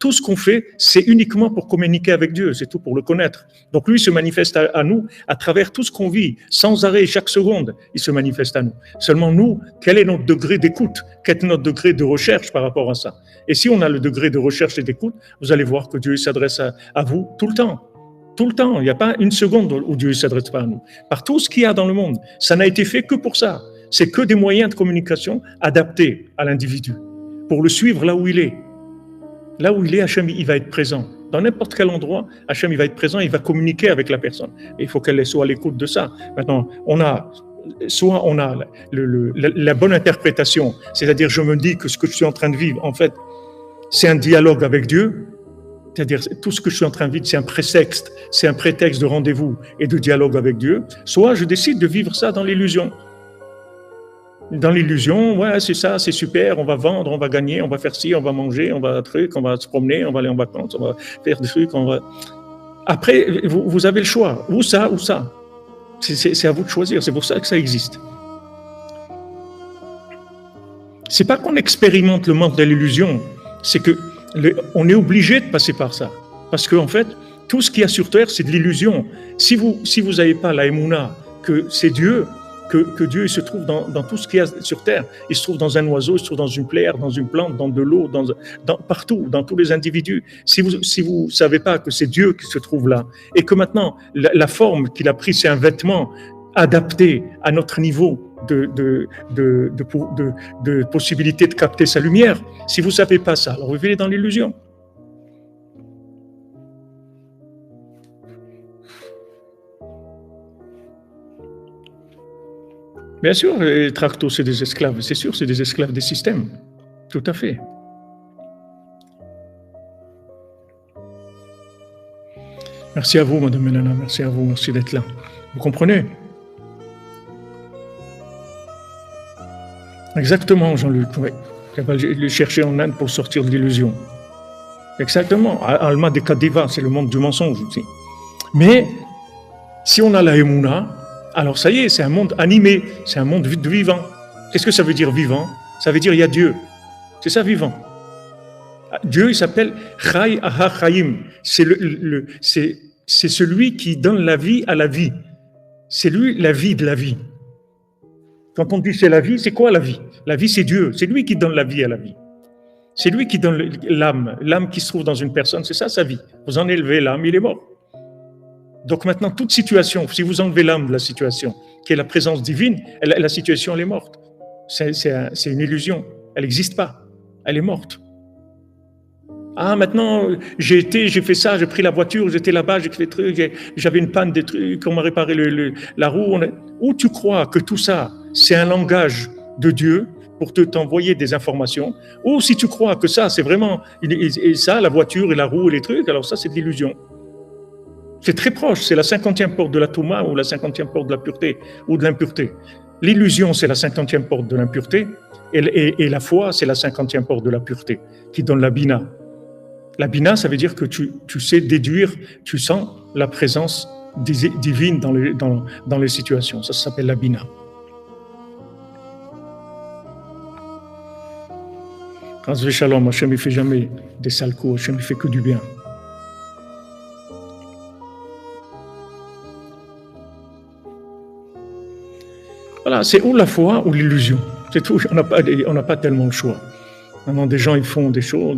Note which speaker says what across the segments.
Speaker 1: Tout ce qu'on fait, c'est uniquement pour communiquer avec Dieu, c'est tout pour le connaître. Donc lui se manifeste à nous à travers tout ce qu'on vit, sans arrêt, chaque seconde, il se manifeste à nous. Seulement nous, quel est notre degré d'écoute? Quel est notre degré de recherche par rapport à ça? Et si on a le degré de recherche et d'écoute, vous allez voir que Dieu s'adresse à vous tout le temps. Tout le temps, il n'y a pas une seconde où Dieu ne s'adresse pas à nous. Par tout ce qu'il y a dans le monde, ça n'a été fait que pour ça. C'est que des moyens de communication adaptés à l'individu, pour le suivre là où il est. Là où il est, Hachem, il va être présent. Dans n'importe quel endroit, Hachem, il va être présent, il va communiquer avec la personne. Et il faut qu'elle soit à l'écoute de ça. Maintenant, soit on a la bonne interprétation, c'est-à-dire je me dis que ce que je suis en train de vivre, en fait, c'est un dialogue avec Dieu. C'est-à-dire tout ce que je suis en train de vivre, c'est un prétexte de rendez-vous et de dialogue avec Dieu. Soit je décide de vivre ça dans l'illusion. Dans l'illusion, ouais, c'est ça, c'est super, on va vendre, on va gagner, on va faire ci, on va manger, on va on va se promener, on va aller en vacances, on va faire des trucs, on va... Après, vous avez le choix, ou ça, ou ça. C'est à vous de choisir, c'est pour ça que ça existe. C'est pas qu'on expérimente le manque de l'illusion, c'est que on est obligé de passer par ça. Parce qu'en fait, tout ce qu'il y a sur Terre, c'est de l'illusion. Si vous n'avez pas la Emouna, que c'est Dieu, que Dieu il se trouve dans tout ce qu'il y a sur Terre, il se trouve dans un oiseau, il se trouve dans une pierre, dans une plante, dans de l'eau, partout, dans tous les individus. Si vous savez pas que c'est Dieu qui se trouve là, et que maintenant, la forme qu'il a prise, c'est un vêtement adapté à notre niveau de possibilité de capter sa lumière. Si vous ne savez pas ça, alors vous vivez dans l'illusion. Bien sûr, les tractos, c'est des esclaves. C'est sûr, c'est des esclaves des systèmes. Tout à fait. Merci à vous, Madame Mélana. Merci à vous. Merci d'être là. Vous comprenez? Exactement, Jean-Luc. Oui. Il va le chercher en Inde pour sortir de l'illusion. Exactement. Alma de Kadiva, c'est le monde du mensonge aussi. Mais si on a la Emouna, alors ça y est, c'est un monde animé, c'est un monde vivant. Qu'est-ce que ça veut dire vivant? Ça veut dire il y a Dieu. C'est ça vivant. Dieu, il s'appelle Chai Aha Chaim. C'est celui qui donne la vie à la vie. C'est lui la vie de la vie. Quand on dit c'est la vie, c'est quoi la vie? La vie, c'est Dieu. C'est lui qui donne la vie à la vie. C'est lui qui donne l'âme. L'âme qui se trouve dans une personne, c'est ça sa vie. Vous enlevez l'âme, il est mort. Donc maintenant, toute situation, si vous enlevez l'âme de la situation, qui est la présence divine, la situation, elle est morte. C'est une illusion. Elle n'existe pas. Elle est morte. Ah, maintenant, j'ai fait ça, j'ai pris la voiture, j'étais là-bas, j'ai fait des trucs, j'avais une panne des trucs, on m'a réparé la roue. Où tu crois que tout ça, c'est un langage de Dieu pour t'envoyer des informations, ou si tu crois que ça, c'est vraiment, et ça, la voiture et la roue et les trucs, alors ça, c'est de l'illusion. C'est très proche, c'est la 50e porte de la Touma ou la 50e porte de la pureté ou de l'impureté. L'illusion, c'est la 50e porte de l'impureté et la foi, c'est la 50e porte de la pureté qui donne la bina. La bina, ça veut dire que tu sais déduire, tu sens la présence divine dans les situations. Ça s'appelle la bina. Razvé Shalom, Hachem ne fait jamais des sales coups, Hachem ne fait que du bien. Voilà, c'est ou la foi ou l'illusion. C'est tout, on n'a pas tellement le choix. Maintenant, des gens, ils font des choses,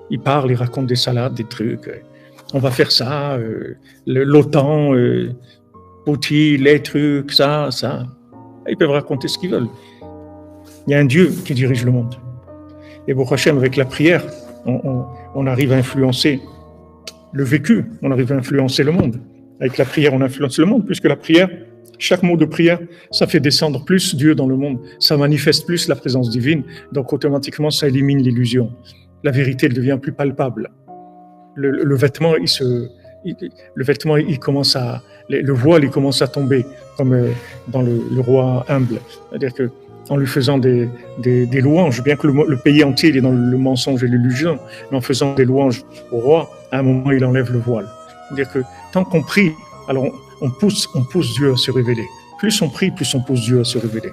Speaker 1: ils parlent, ils racontent des salades, des trucs. On va faire ça, l'OTAN, Poutine, les trucs, ça. Ils peuvent raconter ce qu'ils veulent. Il y a un Dieu qui dirige le monde. Et pour Hachem, avec la prière, on arrive à influencer le vécu, on arrive à influencer le monde. Avec la prière, on influence le monde, puisque la prière, chaque mot de prière, ça fait descendre plus Dieu dans le monde, ça manifeste plus la présence divine, donc automatiquement, ça élimine l'illusion. La vérité, elle devient plus palpable. Le vêtement, il commence le voile, il commence à tomber, comme dans le roi humble. C'est-à-dire que en lui faisant des louanges, bien que le pays entier il est dans le mensonge et l'illusion, mais en faisant des louanges au roi, à un moment, il enlève le voile. C'est-à-dire que tant qu'on prie, alors on pousse Dieu à se révéler. Plus on prie, plus on pousse Dieu à se révéler.